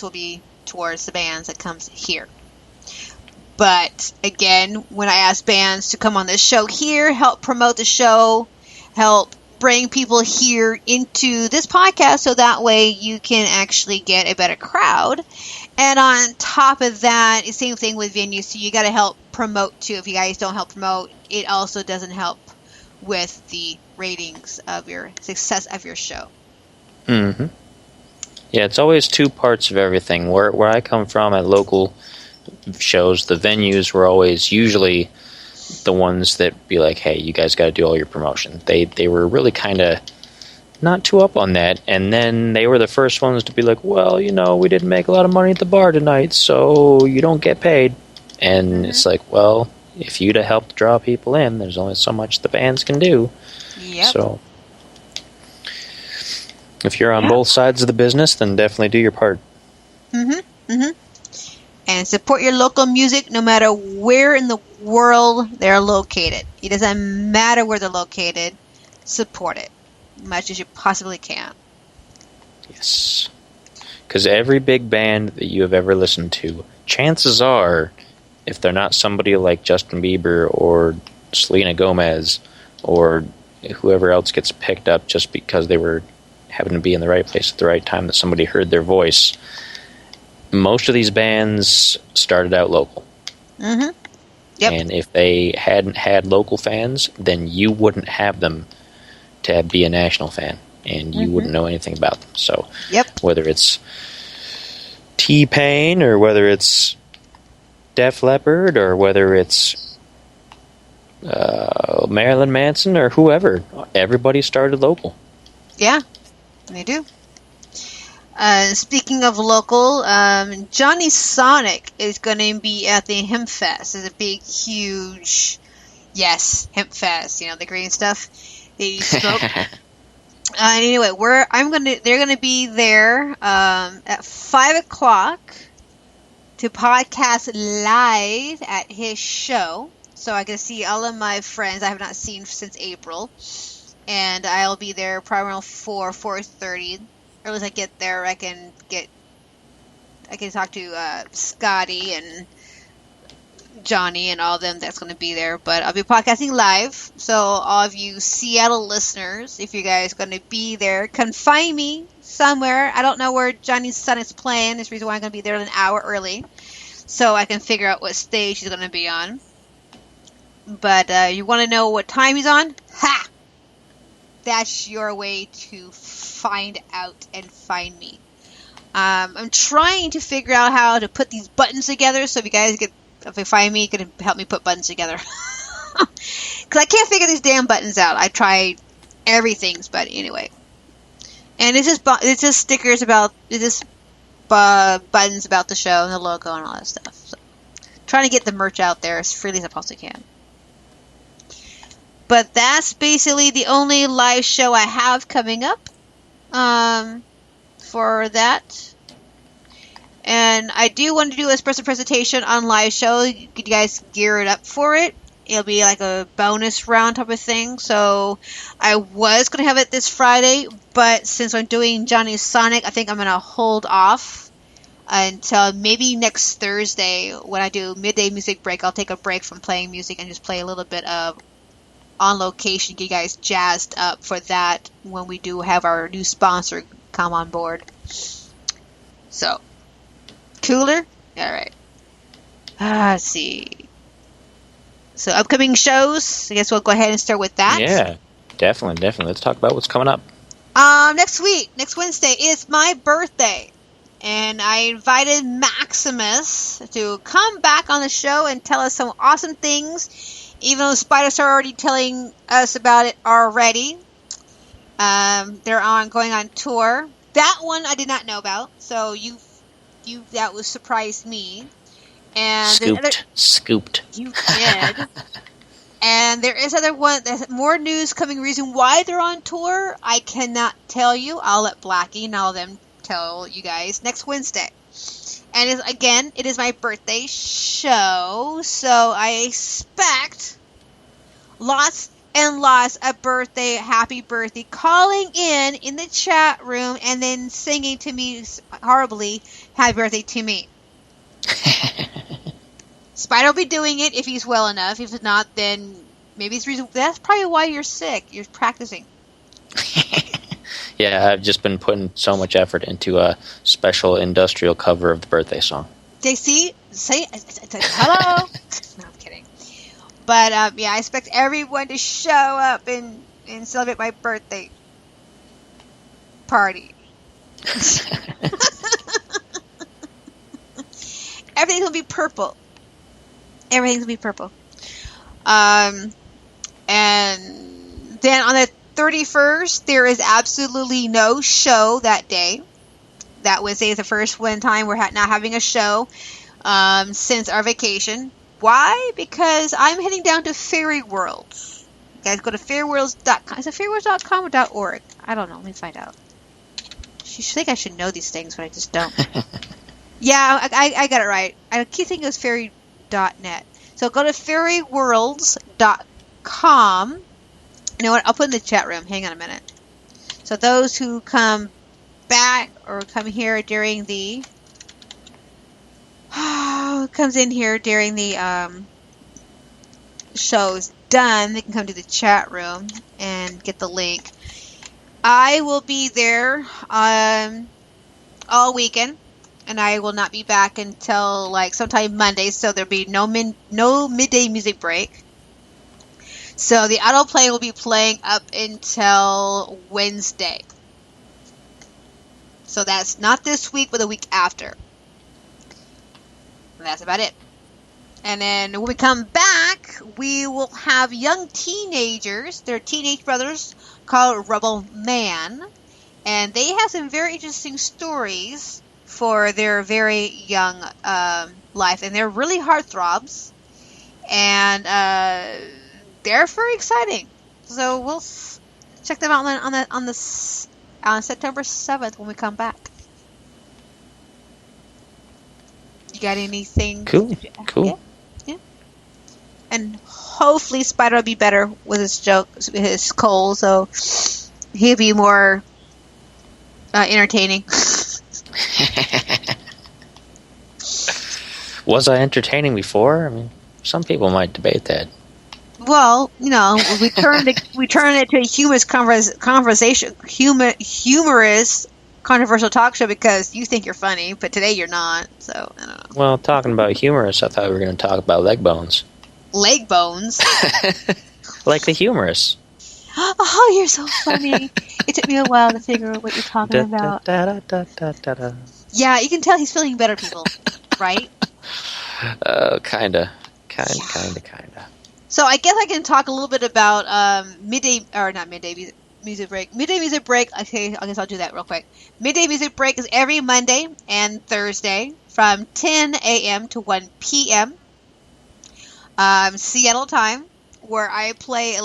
will be towards the bands that comes here. But again, when I ask bands to come on this show here, help promote the show, help bring people here into this podcast so that way you can actually get a better crowd. And on top of that, the same thing with venues. So you got to help promote too. If you guys don't help promote, it also doesn't help with the ratings of your success of your show. Mm-hmm. Yeah, it's always two parts of everything. Where I come from at local shows, the venues were always usually the ones that be like, hey, you guys got to do all your promotion. They were really kind of not too up on that, and then they were the first ones to be like, well, we didn't make a lot of money at the bar tonight, so you don't get paid. And it's like, well, if you'd have helped draw people in, there's only so much the bands can do. Yep. So if you're on both sides of the business, then definitely do your part. And support your local music no matter where in the world they're located. It doesn't matter where they're located. Support it as much as you possibly can. Yes. Because every big band that you have ever listened to, chances are, if they're not somebody like Justin Bieber or Selena Gomez or whoever else gets picked up just because they were happened to be in the right place at the right time that somebody heard their voice, most of these bands started out local. Mm-hmm. Yep. And if they hadn't had local fans, then you wouldn't have them to be a national fan, and you wouldn't know anything about them. So whether it's T-Pain or whether it's Def Leppard or whether it's Marilyn Manson or whoever, everybody started local. Yeah, they do. Speaking of local, Johnny Sonic is going to be at the Hemp Fest. It's a big, huge, Hemp Fest. The green stuff that you smoke. Anyway, they're going to be there at 5:00 to podcast live at his show. So I can see all of my friends I have not seen since April, and I'll be there probably around 4:30. Or as I get there, I can talk to Scotty and Johnny and all of them that's going to be there. But I'll be podcasting live. So all of you Seattle listeners, if you guys are going to be there, come find me somewhere. I don't know where Johnny's son is playing. That's the reason why I'm going to be there an hour early, so I can figure out what stage he's going to be on. But you want to know what time he's on? Ha! That's your way to find out and find me. I'm trying to figure out how to put these buttons together, so if you guys if you find me, you can help me put buttons together. Because I can't figure these damn buttons out. I tried everything, but anyway. And it's just stickers buttons about the show and the logo and all that stuff. So, trying to get the merch out there as freely as I possibly can. But that's basically the only live show I have coming up for that. And I do want to do a special presentation on live show. You guys gear it up for it. It'll be like a bonus round type of thing. So I was going to have it this Friday, but since I'm doing Johnny Sonic, I think I'm going to hold off until maybe next Thursday when I do midday music break. I'll take a break from playing music and just play a little bit of on location, get you guys jazzed up for that when we do have our new sponsor come on board. So, cooler? Alright. Let's see. So, upcoming shows. I guess we'll go ahead and start with that. Yeah, definitely. Let's talk about what's coming up. Next Wednesday, is my birthday. And I invited Maximus to come back on the show and tell us some awesome things. Even though Spiders are already telling us about it already. They're going on tour. That one I did not know about. So that was surprised me. And Scooped. You did. And there is there's more news coming. Reason why they're on tour, I cannot tell you. I'll let Blackie and all of them tell you guys next Wednesday. And it is my birthday show, so I expect lots and lost a birthday, happy birthday, calling in the chat room and then singing to me horribly, happy birthday to me. Spider will be doing it if he's well enough. If not, then maybe it's reason. That's probably why you're sick. You're practicing. Yeah, I've just been putting so much effort into a special industrial cover of the birthday song. Say hello. No, I'm kidding. But yeah, I expect everyone to show up and celebrate my birthday party. Everything's gonna be purple. Everything's gonna be purple. And then on the 31st, there is absolutely no show that day. That Wednesday is the first one time we're not having a show since our vacation. Why? Because I'm heading down to Fairy World. You guys go to fairyworlds.com. Is it fairyworlds.com or .org? I don't know. Let me find out. You think I should know these things, but I just don't. Yeah, I got it right. I keep thinking it was fairy.net. So go to fairyworlds.com. You know what? I'll put in the chat room. Hang on a minute. So those who come back or come here during the comes in here during the show's done, they can come to the chat room and get the link. I will be there all weekend, and I will not be back until like sometime Monday, so there'll be no midday music break. So the autoplay will be playing up until Wednesday. So that's not this week, but the week after. And that's about it. And then when we come back, we will have young teenagers. They're teenage brothers called Rebel Man. And they have some very interesting stories for their very young life. And they're really heartthrobs. And they're very exciting. So we'll check them out on September 7th when we come back. You got anything? Cool. Yeah. And hopefully Spider will be better with his jokes, with his cold, so he'll be more entertaining. Was I entertaining before? I mean, some people might debate that. Well, you know, we turned it to a humorous controversial talk show because you think you're funny, but today you're not. So I don't know. Well, talking about humorous, I thought we were going to talk about leg bones. Leg bones, like the humorous. Oh, you're so funny. It took me a while to figure out what you're talking about. Yeah, you can tell he's feeling better, people, right? Kinda. So I guess I can talk a little bit about midday music break. Midday music break. Okay, I guess I'll do that real quick. Midday music break is every Monday and Thursday from 10 a.m. to 1 p.m. Seattle time, where I play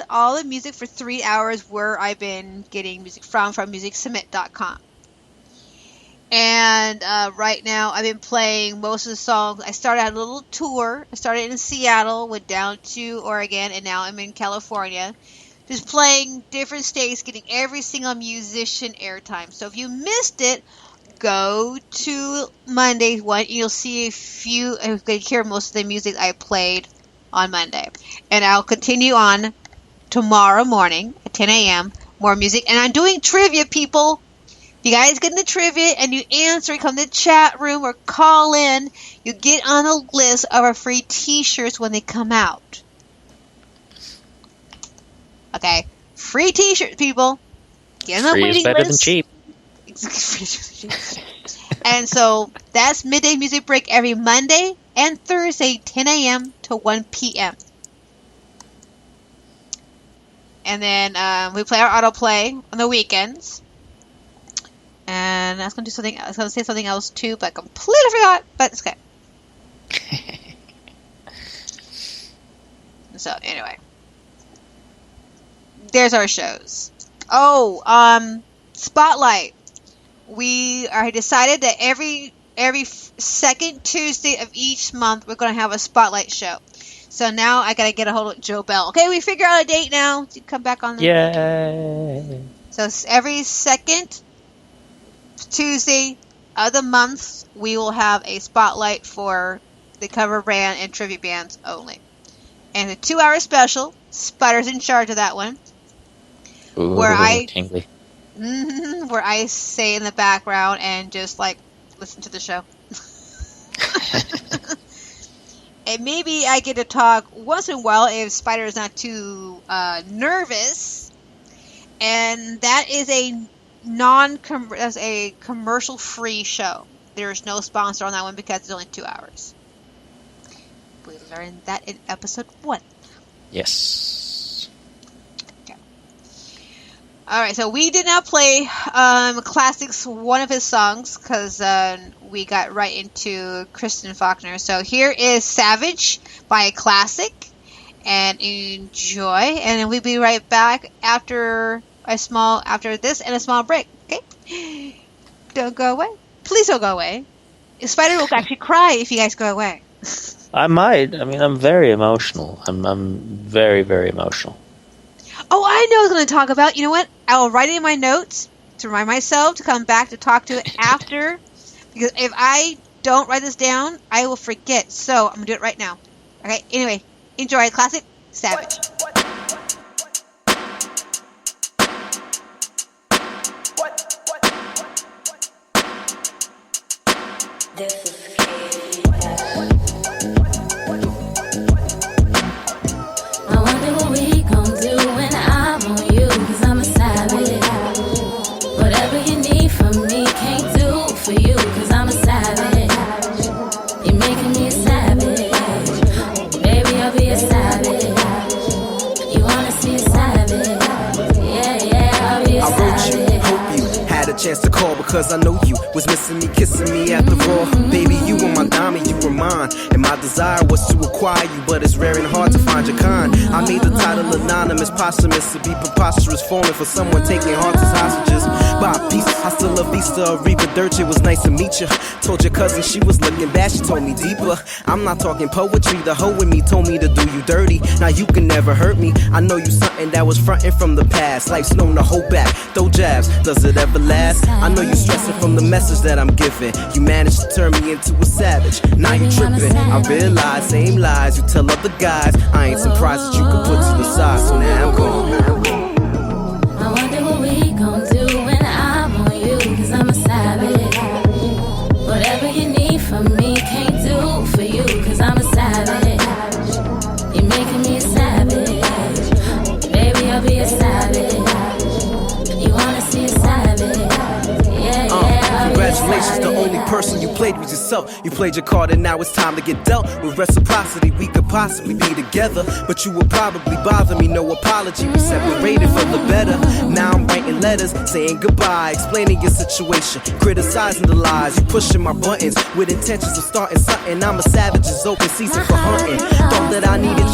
all the music for 3 hours where I've been getting music from MusicSubmit.com. And right now I've been playing most of the songs. I started a little tour. I started in Seattle, went down to Oregon, and now I'm in California. Just playing different states, getting every single musician airtime. So if you missed it, go to Monday's one, and you'll see you can hear most of the music I played on Monday. And I'll continue on tomorrow morning at 10 a.m. More music. And I'm doing trivia, people. If you guys get in the trivia and you answer, you come to the chat room or call in, you get on a list of our free t-shirts when they come out. Okay, free t-shirts, people. Get on the waiting list. Free is better than cheap. And so that's midday music break every Monday and Thursday, 10 a.m. to 1 p.m. And then we play our autoplay on the weekends. And I was going to do something. I was going to say something else too, but I completely forgot. But it's okay. So anyway, there's our shows. Oh, Spotlight. We are decided that every second Tuesday of each month we're going to have a Spotlight show. So now I gotta get a hold of Joe Bell. Okay, we figure out a date now to come back on the... Yay! So every second Tuesday of the month, we will have a spotlight for the cover band and tribute bands only. And a 2-hour special, Spider's in charge of that one. Ooh, where tingly. Where I say in the background and just like listen to the show. And maybe I get to talk once in a while if Spider is not too nervous. And that is a commercial free show. There is no sponsor on that one because it's only 2 hours. We learned that in episode 1. Yes. Okay. Alright, so we did not play Classics, one of his songs, because we got right into Kristen Faulconer. So here is Savage by Classic, and enjoy, and then we'll be right back after this and a small break, okay? Don't go away. Please don't go away. Spider will actually cry if you guys go away. I might. I mean, I'm very emotional. I'm very, very emotional. Oh, I know what I was going to talk about. You know what? I will write it in my notes to remind myself to come back to talk to it after. Because if I don't write this down, I will forget. So I'm going to do it right now. Okay? Anyway, enjoy Classic Savage. This is I wonder what we gon' do when I'm on you, 'cause I'm a savage. Whatever you need from me, can't do for you, 'cause I'm a savage. You're making me a savage. Baby, I'll be a savage. You wanna see a savage? Yeah, I'll be a savage. I wrote you, hope you had a chance to call, because I know you was missing me, kissing me at the raw. Baby, you were my diamond, you were mine, and my desire was to acquire you, but it's rare and hard to find your kind. I made the title anonymous, posthumous, to be preposterous, falling for someone taking hearts as hostages. By peace, hasta la vista, Reba Dirch, it was nice to meet you. Told your cousin she was looking bad, she told me deeper. I'm not talking poetry, the hoe in me told me to do you dirty. Now you can never hurt me, I know you something that was frontin' from the past. Life's known to hold back, throw jabs, does it ever last? I know you stressing from the message that I'm giving. You managed to turn me into a savage, now you tripping. I realize, same lies you tell other guys, I ain't surprised that you could put to the side, so now I'm gone. I wonder what we gon' do when I'm on you, 'cause I'm a savage. Whatever you need from me, can't do for you, 'cause I'm a savage. You're making me a savage. Baby, I'll be a savage. You wanna see a savage? Yeah, I'll be a Congratulations, the only person you played was yourself. You played your card and now it's time to get dealt. With reciprocity, we could possibly be together, but you will probably bother me, no apology. We separated for the better. Now I'm writing letters, saying goodbye, explaining your situation, criticizing the lies. You pushing my buttons with intentions of starting something. I'm a savage, it's open season for hunting. Thought that I needed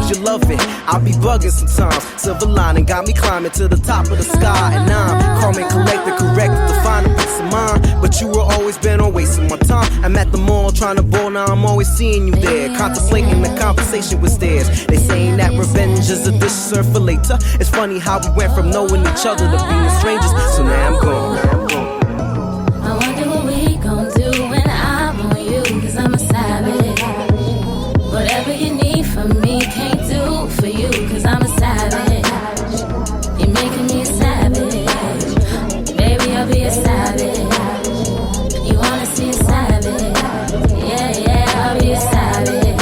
your loving. I'll be bugging sometimes. Silver lining got me climbing to the top of the sky, and I'm calm and collected, corrected to find a peace of mind. But you were always bent on wasting my time. I'm at the mall trying to ball, now I'm always seeing you there, contemplating the conversation with stares. They saying that revenge is a dish served for later. It's funny how we went from knowing each other to being strangers. So now I'm gone. I wonder what we gon' do when I'm on you, 'cause I'm a savage. Whatever you need from me, can't do for you, 'cause I'm a savage. You're making me a savage. Baby, I'll be a savage. You wanna see a savage? Yeah, I'll be a savage.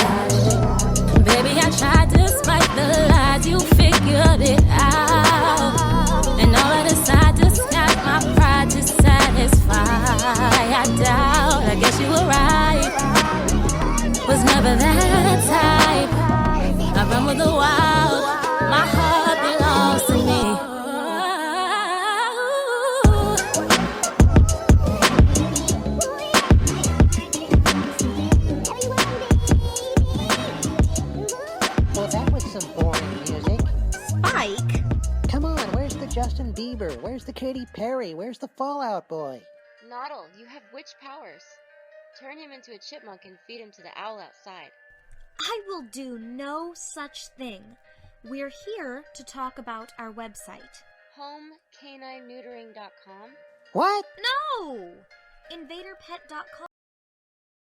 Baby, I tried to spike the lies, you figured it out. And all of this, I just got my pride to satisfy. I doubt, I guess you were right. Was never that type. I run with the wild, my heart belongs to me. Well, that was some boring music. Spike? Come on, where's the Justin Bieber? Where's the Katy Perry? Where's the Fallout Boy? Noddle, you have witch powers. Turn him into a chipmunk and feed him to the owl outside. I will do no such thing. We're here to talk about our website. HomeCanineNeutering.com? What? No! InvaderPet.com.